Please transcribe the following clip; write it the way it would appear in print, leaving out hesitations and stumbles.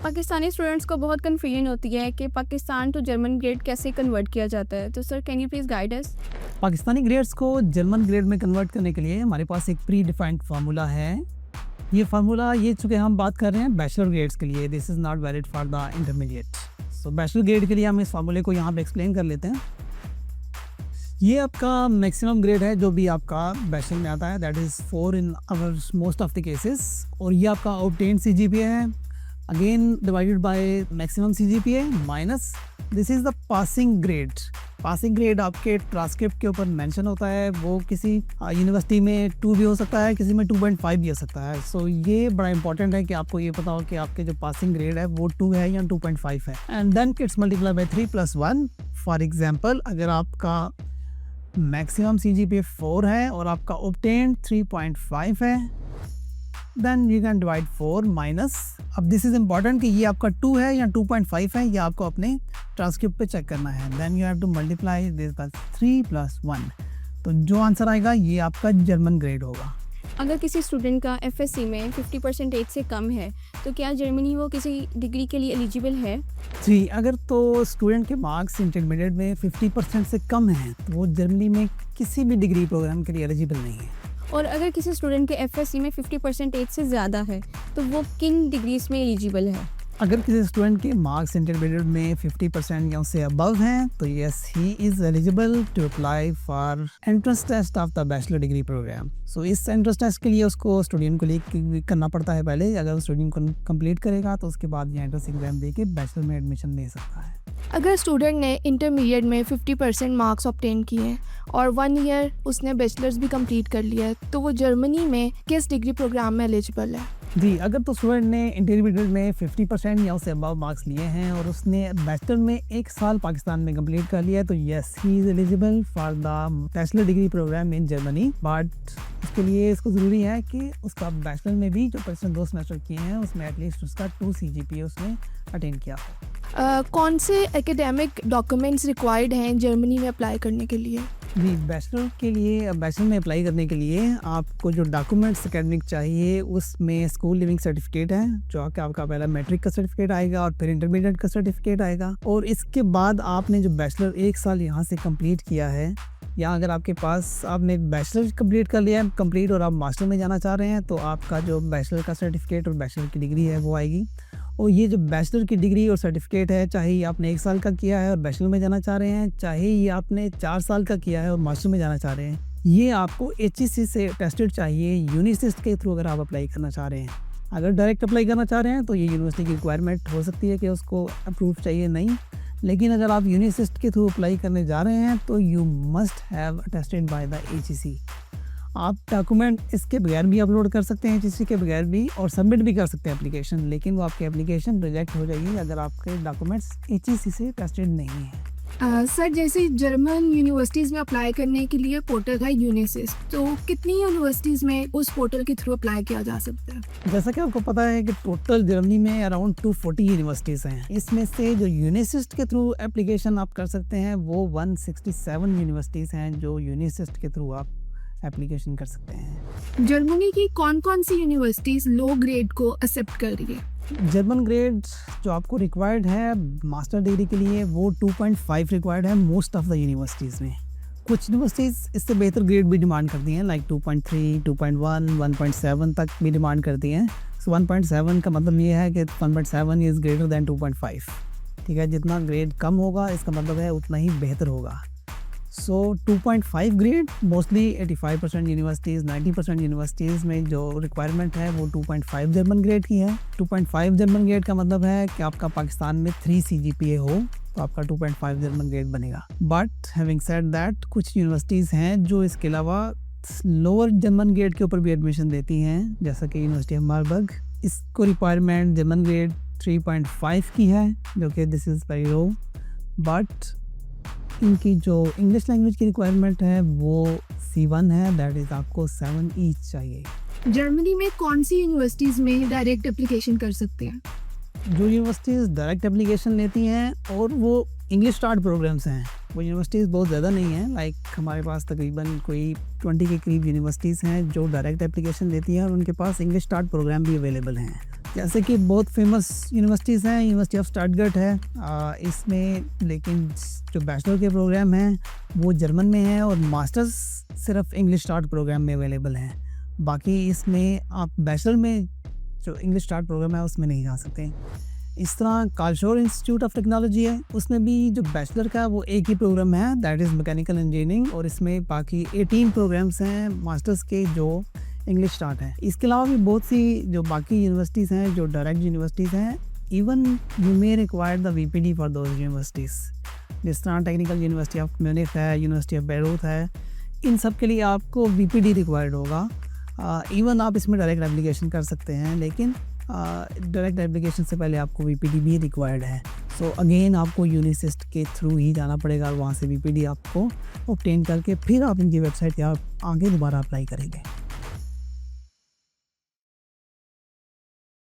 Pakistani students को बहुत confusion होती है कि पाकिस्तान टू जर्मन ग्रेड कैसे कन्वर्ट किया जाता है। तो sir can you please guide us. Pakistani grades को जर्मन ग्रेड में कन्वर्ट करने के लिए हमारे पास एक प्री डिफाइंड फार्मूला है। ये फार्मूला चूँकि हम बात कर रहे हैं बैचलर ग्रेड्स के लिए, this is not valid for the intermediate. So bachelor grade के लिए हम इस फार्मूले को यहाँ पे एक्सप्लेन कर लेते हैं। ये आपका मैक्सिमम ग्रेड है जो भी आपका बैचलर में आता है, that is 4 in our most of the cases. और ये आपका ऑब्टेन्ड CGPA है, again divided by maximum CGPA minus this is the passing grade. Passing grade आपके ट्रांसक्रिप्ट के ऊपर मेंशन होता है, वो किसी यूनिवर्सिटी में 2 भी हो सकता है, किसी में 2.5 भी हो सकता है। सो ये बड़ा इंपॉर्टेंट है कि आपको ये पता हो कि आपके जो पासिंग ग्रेड है वो 2 है या 2.5 है। And then it's multiply by 3 + 1। For example, अगर आपका मैक्सिमम CGPA 4 है और आपका ऑब्टेन्ड 3.5 है, then you can divide 4 minus, अब दिस इज़ इम्पॉर्टेंट कि ये आपका 2 है या 2.5 है, ये आपको अपने ट्रांसक्रिप्ट पे चेक करना है। Then you have to multiply this by 3 + 1। तो जो आंसर आएगा ये आपका जर्मन ग्रेड होगा। अगर किसी स्टूडेंट का FSC में 50% से कम है तो क्या जर्मनी वो किसी डिग्री के लिए एलिजिबल है? जी, अगर तो स्टूडेंट के मार्क्स इंटरमीडिएट में 50% से कम हैं तो वो जर्मनी में किसी भी डिग्री प्रोग्राम के लिए एलिजिबल नहीं है। और अगर किसी स्टूडेंट के FSC में 50% से ज़्यादा है तो वो किन डिग्रीज में एलिजिबल है? अगर किसी स्टूडेंट के मार्क्स इंटरमीडिएट में 50% या उससे अबव हैं तो yes he is eligible to apply for entrance test of the bachelor degree programme. So इस एंट्रेंस टेस्ट के लिए उसको स्टूडेंट को करना पड़ता है पहले। अगर स्टूडेंट को कंप्लीट करेगा तो उसके बाद ये एंट्रेंस एग्जाम दे के बैचलर में एडमिशन ले सकता है। अगर स्टूडेंट ने इंटरमीडिएट में 50% मार्क्स ऑब्टेन किए हैं और 1 ईयर उसने बैचलर्स भी कंप्लीट कर लिया है तो वो जर्मनी में किस डिग्री प्रोग्राम में एलिजिबल है? जी, अगर तो स्टूडेंट ने इंटरमीडिएट में 50% या उससे अबव मार्क्स लिए हैं और उसने बैचलर में 1 साल पाकिस्तान में कंप्लीट कर लिया है तो yes he is eligible for the bachelor degree programme in Germany. But उसके लिए इसको ज़रूरी है कि उसका बैचलर में भी जो पिछले 2 सेमेस्टर किए हैं उसमें एटलीस्ट उसका 2 CGPA उसने अटेंड किया हो। कौन से एकेडमिक डॉक्यूमेंट्स रिक्वायर्ड हैं जर्मनी में अप्लाई करने के लिए? जी, बैचलर के लिए बैचलर में अप्लाई करने के लिए आपको जो डॉक्यूमेंट्स एकेडमिक चाहिए उसमें स्कूल लिविंग सर्टिफिकेट है जो आपका पहला मैट्रिक का सर्टिफिकेट आएगा और फिर इंटरमीडिएट का सर्टिफिकेट आएगा। और इसके बाद आपने जो बैचलर 1 साल यहाँ से कंप्लीट किया है, या अगर आपके पास आपने बैचलर कंप्लीट कर लिया है कंप्लीट और आप मास्टर में जाना चाह रहे हैं तो आपका जो बैचलर का सर्टिफिकेट और बैचलर की डिग्री है वो आएगी। और ये जो बैचलर की डिग्री और सर्टिफिकेट है, चाहे ये आपने 1 साल का किया है और बैचलर में जाना चाह रहे हैं, चाहे ये आपने 4 साल का किया है और मास्टर में जाना चाह रहे हैं, ये आपको HEC से टेस्टेड चाहिए यूनिसिस्ट के थ्रू अगर आप अप्लाई करना चाह रहे हैं। अगर डायरेक्ट अप्लाई करना चाह रहे हैं तो ये यूनिवर्सिटी की रिक्वायरमेंट हो सकती है कि उसको अप्रूव चाहिए नहीं, लेकिन अगर आप यूनिसिस्ट के थ्रू अप्लाई करने जा रहे हैं तो you must have attested by the HEC। आप डॉक्यूमेंट इसके बगैर भी अपलोड कर सकते हैं, HEC के बगैर भी, और सबमिट भी कर सकते हैं एप्लीकेशन, लेकिन वो आपकी एप्लीकेशन रिजेक्ट हो जाएगी अगर आपके डॉक्यूमेंट्स HEC से टेस्टेड नहीं है। सर, जैसे जर्मन यूनिवर्सिटीज़ में अप्लाई करने के लिए पोर्टल है यूनिसिस्ट, तो कितनी यूनिवर्सिटीज़ में उस पोर्टल के थ्रू अप्लाई किया जा सकता है? जैसा कि आपको पता है कि टोटल जर्मनी में अराउंड 240 यूनिवर्सिटीज़ हैं। इसमें से जो यूनिसिस्ट के थ्रू एप्लीकेशन आप कर सकते हैं वो 167 यूनिवर्सिटीज़ हैं जो यूनिसिस्ट के थ्रू आप एप्लीकेशन कर सकते हैं। जर्मनी की कौन कौन सी यूनिवर्सिटीज़ लो ग्रेड को एक्सेप्ट कर रही है? जर्मन ग्रेड जो आपको रिक्वायर्ड है मास्टर डिग्री के लिए वो 2.5 रिक्वायर्ड है मोस्ट ऑफ द यूनिवर्सिटीज़ में। कुछ यूनिवर्सिटीज़ इससे बेहतर ग्रेड भी डिमांड करती हैं, लाइक 2.3, 2.1, 1.7 तक भी डिमांड करती हैं। सो 1.7 का मतलब ये है कि 1.7 इज़ ग्रेटर दैन 2.5। ठीक है, जितना ग्रेड कम होगा इसका मतलब है उतना ही बेहतर होगा। सो 2.5 ग्रेड मोस्टली 85% यूनिवर्सिटीज़, 90% यूनिवर्सिटीज़ में जो रिक्वायरमेंट है वो 2.5 जर्मन ग्रेड की है। 2.5 जर्मन ग्रेड का मतलब है कि आपका पाकिस्तान में 3 CGPA हो तो आपका 2.5 जर्मन ग्रेड बनेगा। बट हैविंग सेड दैट कुछ यूनिवर्सिटीज़ हैं जो इसके अलावा लोअर जर्मन ग्रेड के ऊपर भी एडमिशन देती हैं, जैसा कि यूनिवर्सिटी ऑफ मार्बर्ग। इसको रिक्वायरमेंट जर्मन ग्रेड 3.5 की है जो कि this is very low. But इनकी जो इंग्लिश लैंग्वेज की रिक्वायरमेंट है वो C1 है, दैट इज़ आपको 7 ईच चाहिए। जर्मनी में कौन सी यूनिवर्सिटीज़ में डायरेक्ट एप्लीकेशन कर सकते हैं? जो यूनिवर्सिटीज़ डायरेक्ट एप्लीकेशन लेती हैं और वो इंग्लिश स्टार्ट प्रोग्राम्स हैं, वो यूनिवर्सिटीज़ बहुत ज़्यादा नहीं हैं। लाइक हमारे पास तकरीबन कोई 20 के करीब यूनिवर्सिटीज़ हैं जो डायरेक्ट एप्लीकेशन लेती हैं और उनके पास इंग्लिश स्टार्ट प्रोग्राम भी अवेलेबल हैं। जैसे कि बहुत फेमस यूनिवर्सिटीज़ हैं, यूनिवर्सिटी ऑफ स्टटगर्ट है इसमें, लेकिन जो बैचलर के प्रोग्राम हैं वो जर्मन में है और मास्टर्स सिर्फ इंग्लिश स्टार्ट प्रोग्राम में अवेलेबल हैं। बाकी इसमें आप बैचलर में जो इंग्लिश स्टार्ट प्रोग्राम है उसमें नहीं जा सकते। इस तरह कार्लसरूहे इंस्टीट्यूट ऑफ टेक्नोलॉजी है, उसमें भी जो बैचलर का वो एक ही प्रोग्राम है, दैट इज़ मैकेनिकल इंजीनियरिंग, और इसमें बाकी 18 प्रोग्राम्स हैं मास्टर्स के जो इंग्लिश स्टार्ट है। इसके अलावा भी बहुत सी जो बाकी यूनिवर्सिटीज़ हैं जो डायरेक्ट यूनिवर्सिटीज़ हैं, even you may require the VPD for those universities, जिस तरह टेक्निकल यूनिवर्सिटी ऑफ म्यूनिख है, यूनिवर्सिटी ऑफ बेरूत है, इन सब के लिए आपको VPD रिक्वायर्ड होगा। इवन आप इसमें डायरेक्ट एप्लीकेशन कर सकते हैं, लेकिन डायरेक्ट एप्लीकेशन से पहले आपको VPD भी रिक्वायर्ड है। सो अगेन आपको यूनिसिस्ट के थ्रू ही जाना पड़ेगा और वहाँ से VPD आपको ऑब्टेन करके फिर आप इनकी वेबसाइट या आगे दोबारा अप्लाई करेंगे।